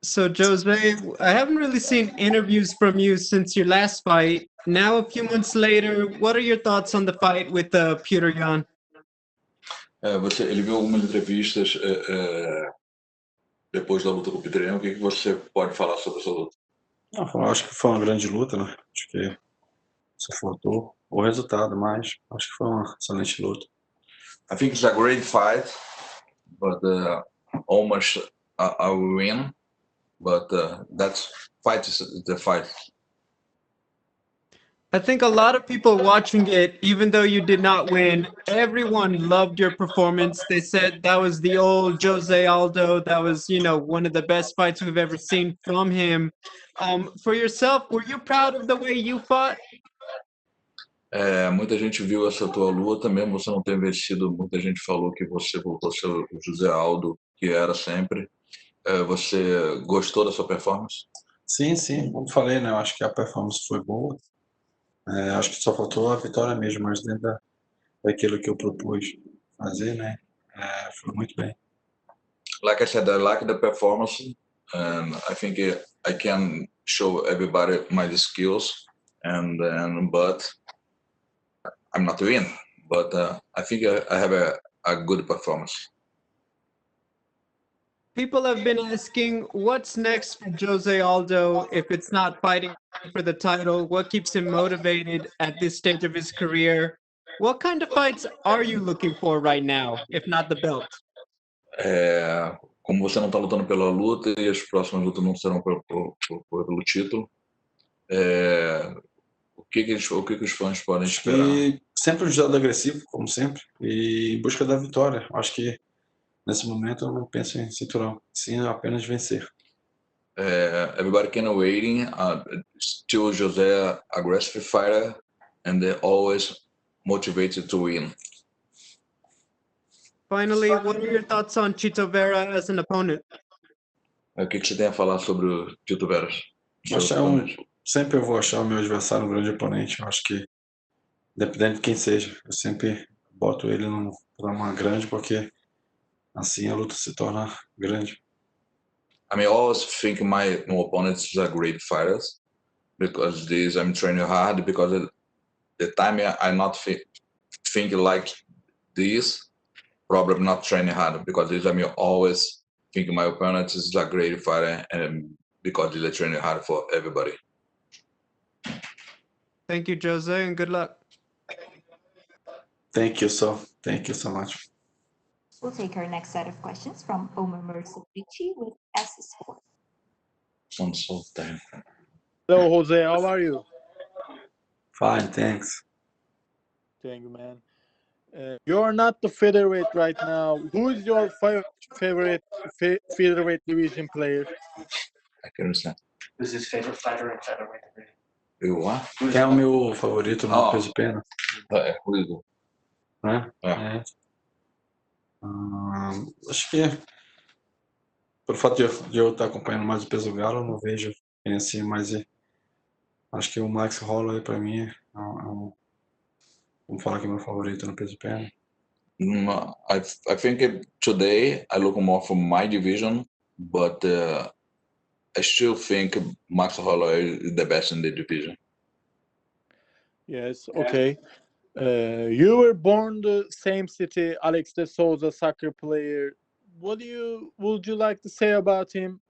So, Jose, I haven't really seen interviews from you since your last fight. Now, a few months later, what are your thoughts on the fight with Peter Yan? Ele viu algumas entrevistas depois da luta com o Peter. O que você pode falar sobre essa luta? Não, acho que foi uma grande luta, né? Acho que só faltou o resultado, mas acho que foi uma excelente luta. I think it's a great fight, but almost a win. But that's fight is the fight. I think a lot of people watching it, even though you did not win, everyone loved your performance. They said that was the old Jose Aldo. That was, one of the best fights we've ever seen from him. For yourself, were you proud of the way you fought? Muita gente viu essa tua luta, mesmo você não ter vencido, muita gente falou que você voltou a ser o José Aldo, que era sempre. Você gostou da sua performance? Sim, como falei, né? Eu acho que a performance foi boa. Acho que só faltou a vitória mesmo, mas dentro daquilo que eu propus fazer, né? Foi muito bem. Like I said, I like the performance, and I think I can show everybody my skills, but I'm not win. But I think I have a good performance. People have been asking, what's next for Jose Aldo if it's not fighting for the title? What keeps him motivated at this stage of his career? What kind of fights are you looking for right now, if not the belt? Como você não está lutando pela luta e as próximas lutas não serão pelo título, o que os fãs podem esperar? E sempre um jogado agressivo, como sempre, e em busca da vitória. Acho que nesse momento eu não penso em cinturão, sim apenas vencer. Everybody can waiting. Still Jose aggressive fighter, and they're always motivated to win. Finally, what are your thoughts on Chito Vera as an opponent? O que você tem a falar sobre o Chito Vera? Sempre eu vou achar o meu adversário um grande oponente. Eu acho que, dependendo de quem seja, eu sempre boto ele para uma grande, porque assim a luta se torna grande. I mean, I always think my opponents are great fighters because I'm training hard because the time I not think like this, probably not training hard because I'm always think my opponent is a great fighter and because they're training hard for everybody. Thank you, Jose, and good luck. Thank you so much. We'll take our next set of questions from Omar Mersavici with S Sport. Hello, Jose. How are you? Fine, thanks. Thank you, man. You're not the featherweight right now. Who is your favorite featherweight division player? I can understand. Who's his favorite fighter in featherweight division? What? Quem é o meu favorito no peso de pena? Ruido. Acho que por fato de eu estar acompanhando mais o peso galo, eu não vejo quem assim, mas acho que o Max Holloway para mim vamos falar que é meu favorito no peso de pena. I think today I look more for my division, but I still think Max Holloway is the best in the division. Yes, okay. You were born the same city, Alex de Souza, soccer player. What would you like to say about him?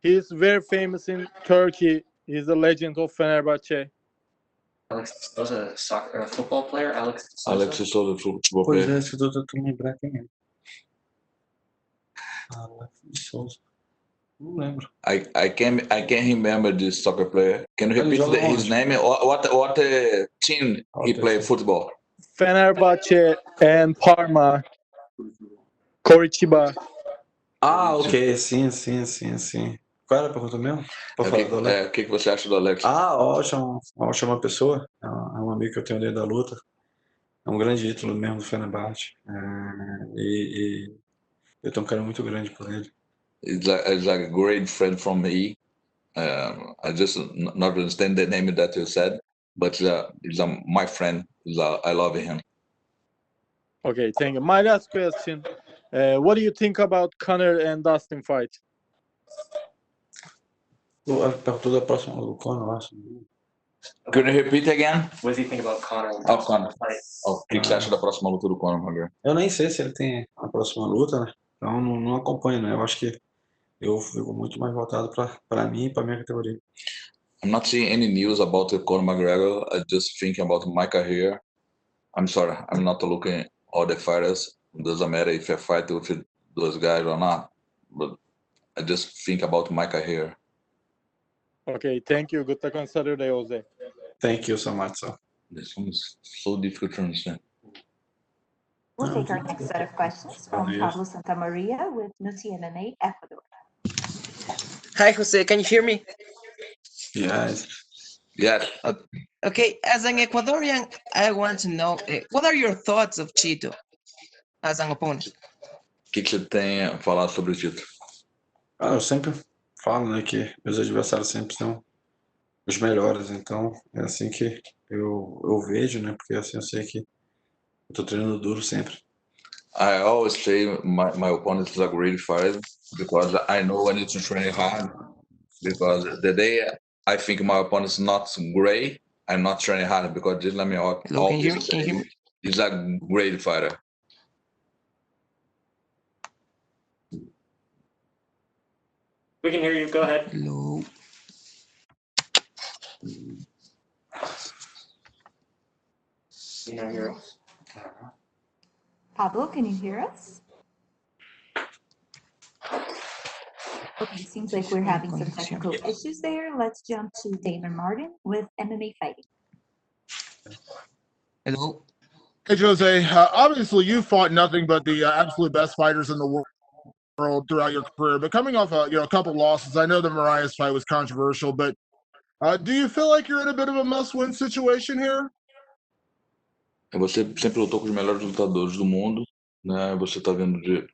He's very famous in Turkey. He's a legend of Fenerbahce. Alex de Souza, football player. Alex de Souza, football player. Pois é, se eu tô lembrar quem é. Alex de Souza. Não lembro. I can't remember this soccer player. Can you repeat his name? What team he played football? Fenerbahce and Parma. Coritiba. Ok, sim. Qual era a pergunta mesmo? O que você acha do Alex? Ótima pessoa. É um amigo que eu tenho desde a luta. É um grande ídolo mesmo do Fenerbahçe. E eu tenho um carinho muito grande por ele. He's a great friend from me. I just not understand the name that you said, but he's my friend. I love him. Okay, thank you. My last question. What do you think about Conor and Dustin fight? Perguntou da próxima do Conor, eu acho. Could you repeat again? What does he think about Conor and Oh, Dustin Conor. fight? O que você acha da próxima luta do Conor McGregor? Eu nem sei se ele tem a próxima luta, né? Então não acompanho, né? Eu acho que eu fico muito mais voltado para mim e para minha categoria. I'm not seeing any news about the Conor McGregor. I just thinking about my career. I'm sorry, I'm not looking all the fighters. It doesn't matter if I fight with those guys or not. But I just think about my career. Okay, thank you. Good luck on Saturday, Jose. Thank you so much, sir. This one is so difficult to understand. We'll take our next set of questions from Pablo Santamaria with Nusi MMA, Ecuador. Hi, Jose. Can you hear me? Yes. Yes. Okay, as an Ecuadorian, I want to know what are your thoughts of Cheeto as an opponent? O que você tem a falar sobre o Chito? Eu sempre falo, né, que meus adversários sempre são os melhores, então é assim que eu vejo, né, porque assim eu sei que eu tô treinando duro sempre. I always say my opponent is a great fighter because I know I need to train hard. Because the day I think my opponent is not great, I'm not training hard because just let me out. Hello, can you hear me? He's a great fighter. We can hear you. Go ahead. Hello. You know, hear us. Pablo, can you hear us? Okay, seems like we're having some technical issues there. Let's jump to Damon Martin with MMA Fighting. Hello. Hey, Jose. Obviously, you fought nothing but the absolute best fighters in the world throughout your career. But coming off a couple losses, I know the Marias fight was controversial. But do you feel like you're in a bit of a must-win situation here? Você sempre lutou com os melhores lutadores do mundo, né? Você está vindo de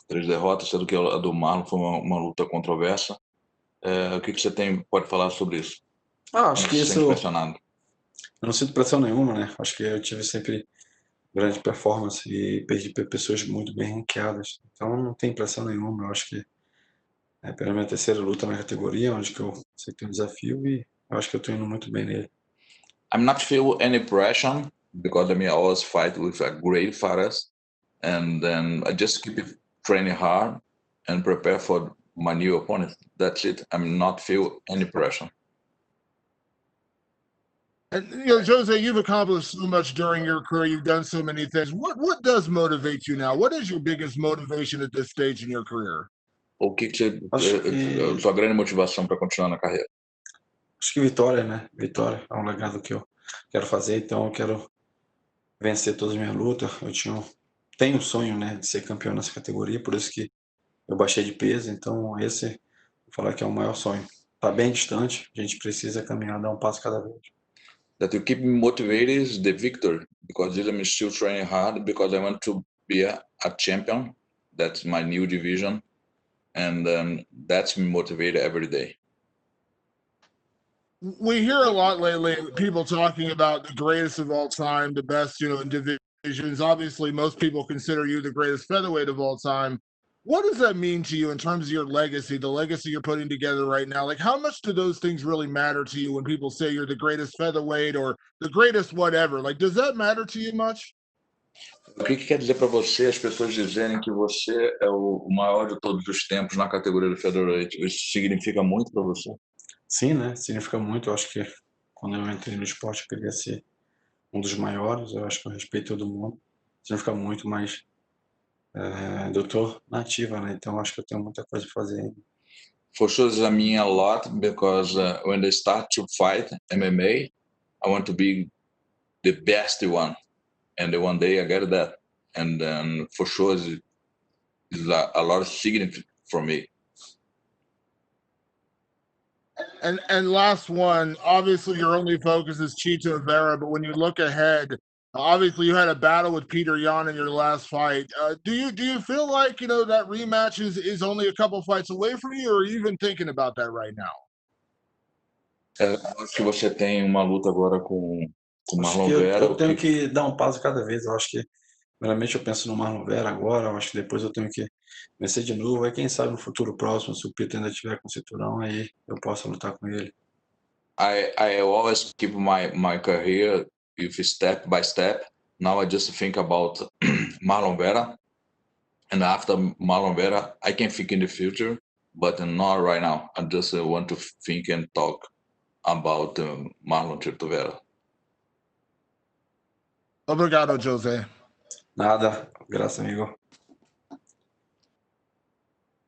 3 derrotas, sendo que a do Marlon foi uma luta controversa. O que você pode falar sobre isso? Acho que Você se isso sente pressionado? eu não sinto pressão nenhuma, né? Acho que eu tive sempre grande performance e perdi para pessoas muito bem ranqueadas. Então não tem pressão nenhuma. Eu acho que é pela minha terceira luta na categoria, onde que eu sei que tem um desafio e eu acho que eu tô indo muito bem nele. I'm not feel any pressure because I always fight with a great fighters, and then I just keep training hard and prepare for my new opponent. That's it. I'm not feel any pressure. And Jose, you've accomplished so much during your career. You've done so many things. What does motivate you now? What is your biggest motivation at this stage in your career? O que Acho que sua grande motivação para continuar na carreira? Acho que vitória, né? Vitória é um legado que eu quero fazer, então eu quero vencer todas as minhas lutas. Tenho um sonho, né, de ser campeão nessa categoria, por isso que eu baixei de peso, então esse, vou falar que é o maior sonho. Tá bem distante, a gente precisa caminhar, dar um passo cada vez. That you keep me motivated is the victory, because I'm still training hard because I want to be a champion. That's my new division, and that's me motivated every day. We hear a lot lately people talking about the greatest of all time, the best, in divisions. Obviously, most people consider you the greatest featherweight of all time. What does that mean to you in terms of your legacy, the legacy you're putting together right now? Like, how much do those things really matter to you when people say you're the greatest featherweight or the greatest whatever? Like, does that matter to you much? O que quer dizer para você as pessoas dizerem que você é o maior de todos os tempos na categoria do featherweight? Isso significa muito para você? Sim, né? Significa muito. Eu acho que quando eu entrei no esporte eu queria ser um dos maiores. Eu acho que eu respeito todo mundo. Significa muito, mas eu tô na ativa, né? Então acho que eu tenho muita coisa para fazer ainda. For sure, I mean a lot because when they start to fight MMA, I want to be the best one, and one day I get that, and then for sure it's a lot of significance for me. And last one, obviously your only focus is Chito and Vera, but when you look ahead, obviously you had a battle with Peter Yan in your last fight. Do you feel like that rematch is only a couple fights away from you, or are you even thinking about that right now? Acho que você tem uma luta agora com Acho Marlon que Vera. eu tenho que dar um passo cada vez. Eu acho que Primeiramente eu penso no Marlon Vera agora, eu acho que depois eu tenho que vencer de novo, aí quem sabe no futuro próximo, se o Peter ainda tiver com cinturão, aí eu posso lutar com ele. I always keep my career with step by step. Now I just think about Marlon Vera, and after Marlon Vera, I can think in the future, but not right now. I just want to think and talk about Marlon Chito Vera. Obrigado, Jose. Nada, graças, amigo.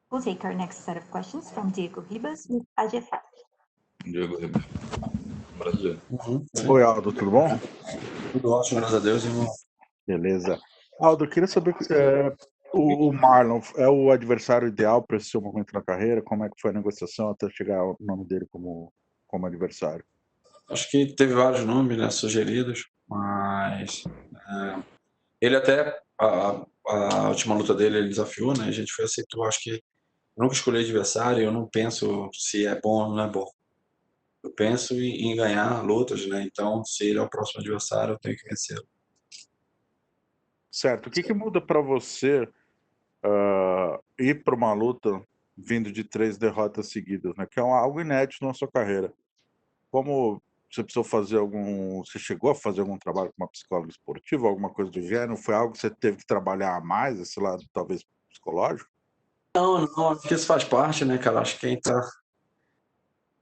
We'll take our next set of questions from Diego Ribas with AGF. Diego Ribeiro. Brasil. Sim. Oi, Aldo, tudo bom? Tudo ótimo, graças a Deus, irmão. Beleza. Aldo, eu queria saber, o Marlon é o adversário ideal para esse seu momento na carreira? Como é que foi a negociação até chegar o nome dele como adversário? Acho que teve vários nomes, né, sugeridos, mas ele até, a última luta dele, ele desafiou, né, a gente foi aceitou. Acho que eu nunca escolhi adversário, eu não penso se é bom ou não é bom. Eu penso em ganhar lutas, né, então se ele é o próximo adversário, eu tenho que vencê-lo. Certo. O que muda para você ir para uma luta vindo de 3 derrotas seguidas, né? Que é algo inédito na sua carreira. Como você precisou fazer você chegou a fazer algum trabalho com uma psicóloga esportiva, alguma coisa do gênero? Foi algo que você teve que trabalhar mais, esse lado talvez psicológico? Não, acho que isso faz parte, né, cara, acho que quem tá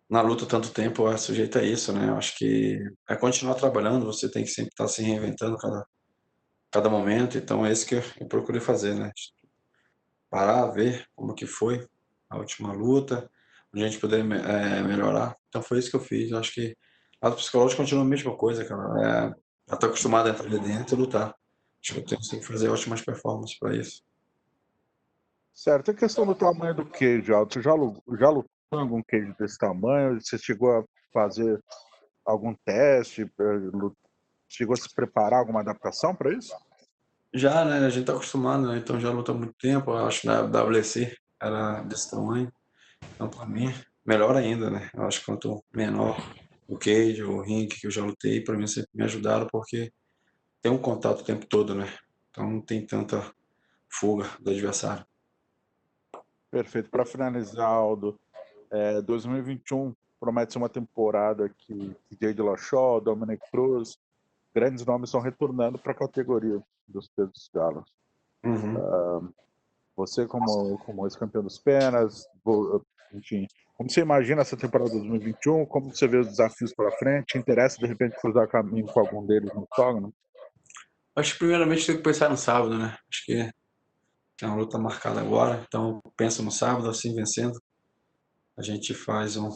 na luta tanto tempo é sujeito a isso, né, eu acho que é continuar trabalhando, você tem que sempre estar se reinventando cada momento, então é isso que eu procurei fazer, né, parar, ver como que foi a última luta, onde a gente poder melhorar. Então foi isso que eu fiz. Eu acho que lado psicológico continua a mesma coisa, cara. Eu tô acostumado a entrar ali dentro e lutar. Acho que eu tenho que fazer ótimas performances para isso. Certo. A questão do tamanho do queijo, Aldo, você já lutou em algum queijo desse tamanho? Você chegou a fazer algum teste? Chegou a se preparar, alguma adaptação para isso? Já, né? A gente tá acostumado, né? Então já luta há muito tempo. Eu acho que na WC era desse tamanho. Então, para mim, melhor ainda, né? Eu acho que quanto menor o cage, o ringue que eu já lutei, para mim sempre me ajudaram, porque tem um contato o tempo todo, né? Então não tem tanta fuga do adversário. Perfeito. Para finalizar, Aldo, 2021 promete ser uma temporada que TJ Dillashaw, Dominic Cruz, grandes nomes estão retornando para a categoria dos pesos galos. Uhum. Você como ex-campeão dos penas, enfim, como você imagina essa temporada de 2021? Como você vê os desafios pela frente? Interessa de repente cruzar caminho com algum deles no octógono? Acho que primeiramente tem que pensar no sábado, né? Acho que tem uma luta marcada agora, então penso no sábado, assim, vencendo. A gente faz um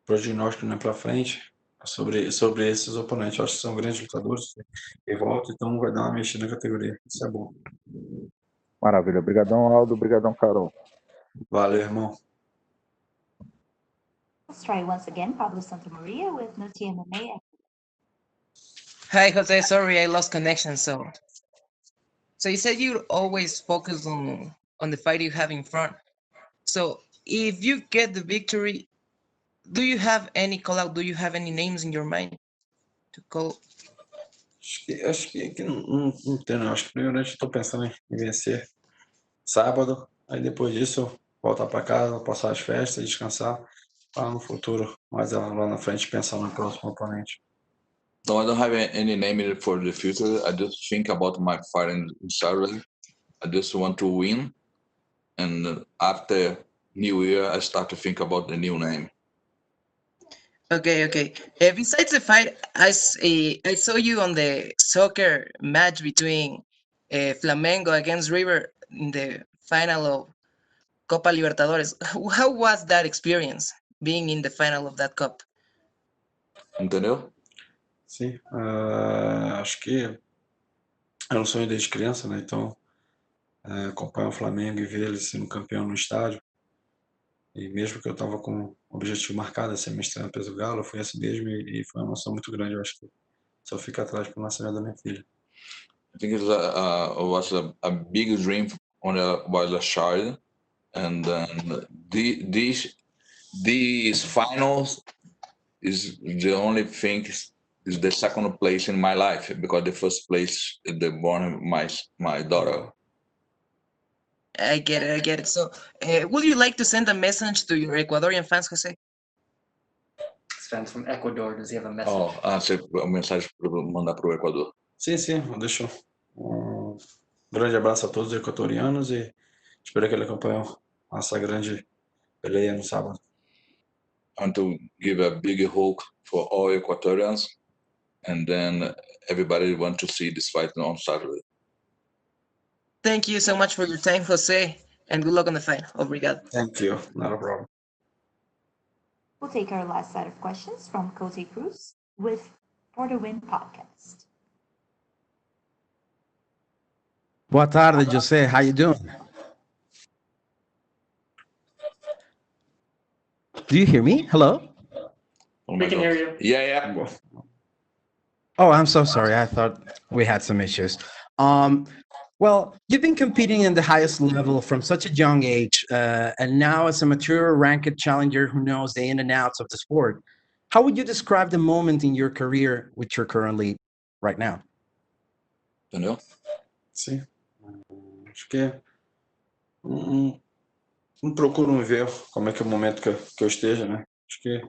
prognóstico, né, para frente sobre esses oponentes. Eu acho que são grandes lutadores e volta, então vai dar uma mexida na categoria. Isso é bom. Maravilha. Obrigadão, Aldo. Obrigadão, Carol. Valeu, irmão. Let's try once again Pablo Santamaria with No TMMA. Hi, Jose. Sorry, I lost connection. So you said you always focus on the fight you have in front. So if you get the victory, do you have any call out? Do you have any names in your mind to call? Acho que não tem, não. Acho que primeiramente estou pensando em vencer sábado, aí depois disso voltar para casa, passar as festas, descansar, para no futuro, mais lá na frente, pensar no próximo oponente. No, I don't have any name for the future. I just think about my fight in Saturday. I just want to win, and after New Year, I start to think about the new name. Okay. Besides the fight, I saw you on the soccer match between Flamengo against River in the final of Copa Libertadores. How was that experience, being in the final of that cup? Entendeu? Sim, acho que é um sonho desde criança, né? Então, acompanhar o Flamengo e ver ele sendo campeão no estádio. E mesmo que eu estava com o objetivo marcado, ser mestrando peso galo, eu fui assim mesmo e foi uma emoção muito grande. Eu acho que só fica atrás pro nascimento da minha filha. I think it was a big dream when I was a child, and then these finals is the only thing is the second place in my life because the first place is the born my daughter. I get it. I get it. So, would you like to send a message to your Ecuadorian fans, Jose? This fan's from Ecuador. Does he have a message? Você uma mensagem para mandar para o Equador. Sim, sim, deixa um grande abraço a todos os equatorianos e espero que ele acompanhe essa grande peleia no sábado. I want to give a big hug for all Ecuadorians, and then everybody want to see this fight on Saturday. Thank you so much for your time, Jose, and good luck on the fight. Obrigado. Thank you, not a problem. We'll take our last set of questions from Cote Cruz with For the Win podcast. Boa tarde, Jose. How you doing? Do you hear me? Hello? Oh We my can God. hear you. Yeah. Oh, I'm so sorry. I thought we had some issues. Well, you've been competing in the highest level from such a young age, and now as a mature ranked challenger who knows the in and outs of the sport. How would you describe the moment in your career which you're currently right now? Entendeu? Sim. Acho que não procuro ver como é que é o momento que eu esteja, né? Acho que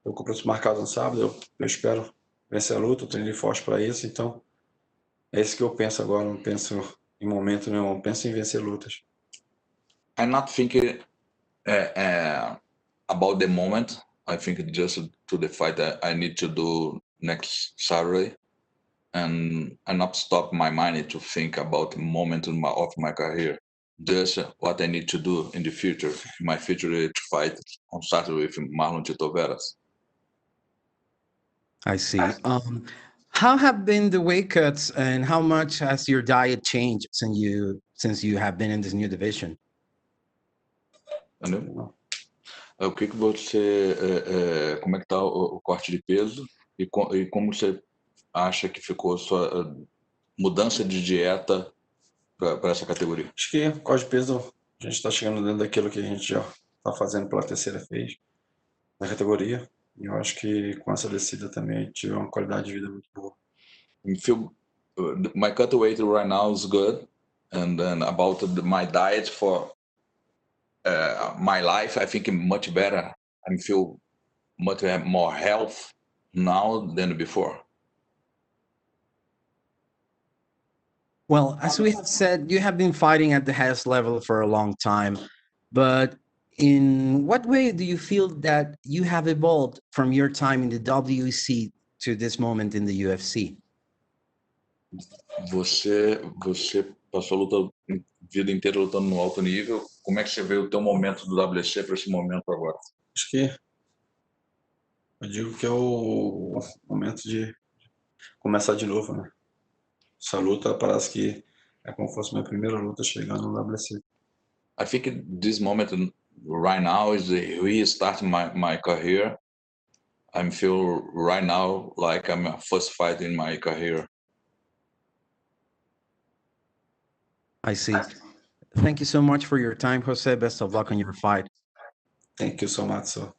eu compromisso marcado no sábado, eu espero vencer a luta, eu treinei forte para isso, então é isso que eu penso agora, não penso em momento nenhum, penso em vencer lutas. I'm not thinking about the moment. I think just to the fight that I need to do next Saturday, and I not stop my mind to think about the moment of my career. Just what I need to do in the future. My future is to fight on Saturday with Marlon Chito Vera. I see. How have been the weight cuts, and how much has your diet changed since you have been in this new division? Entendeu? O que você, como é que tá o corte de peso e como você acha que ficou a sua mudança de dieta para essa categoria? Acho que com o peso a gente está chegando dentro daquilo que a gente já está fazendo pela terceira vez na categoria. E eu acho que com essa descida também tive uma qualidade de vida muito boa. I feel my cut weight right now is good, and then about my diet for my life, I think much better. I feel much more health now than before. Well, as we have said, you have been fighting at the highest level for a long time, but in what way do you feel that you have evolved from your time in the WEC to this moment in the UFC? Você passou a luta, vida inteira lutando no alto nível. Como é que você vê o teu momento do WC para esse momento agora? Acho que eu digo que é o momento de começar de novo, né? Essa luta parece que é como se fosse minha primeira luta chegando no WC. I think this moment right now is the restart my career. I feel right now like I'm a first fight in my career. I see. Thank you so much for your time, Jose. Best of luck on your fight. Thank you so much, sir.